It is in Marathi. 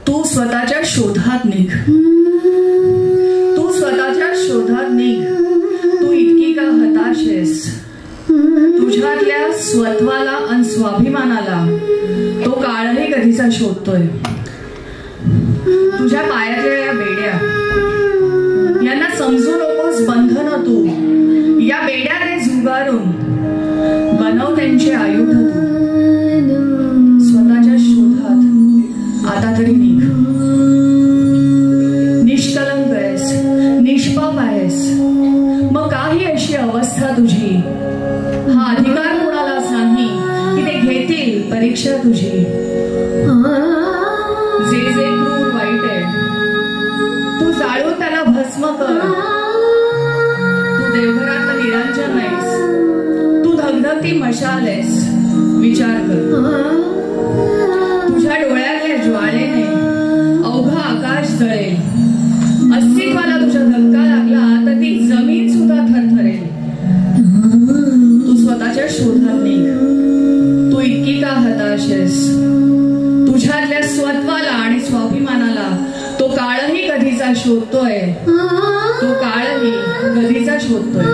तू स्वतःच्या शोधात निघ. तू स्वतःच्या शोधात निघ. तू इतकी का हताश आहेस? तुझ्यातल्या स्वत्वाला आणि स्वाभिमानाला तो काळही कधीचा शोधतोय. तुझ्या पायातल्या या बेड्या यांना समजू नकोस बंधन. तू या बेड्या ते झुगारून बनव त्यांचे आयुध. तू स्वतःच्या शोधात आता तरी निघ. निष्कलंक आहेस, निष्पाप आहेस, मग काही अशी अवस्था तुझी. हा अधिकार कोणालाच नाही की ते घेतील परीक्षा तुझी. जे जे क्रूर वाईट आहे तू जाळून त्याला भस्म कर. तू देवघरातलं निरांजन नाहीस, तू धगधगती मशाल आहेस. विचार कर, तुझ्या डोळ्यातल्या ज्वाळेने अवघा आकाश जळेल. अस्तित्वाला तुझ्या धक्का लागला तर ती जमीन सुद्धा थरथरेल. तू स्वतःच्या शोधात निघ. तू इतकी का हताश आहेस? तुझ्यातल्या स्वत्वाला आणि स्वाभिमानाला तो काळही कधीचा शोधतोय. तो काळही कधीचा शोधतोय.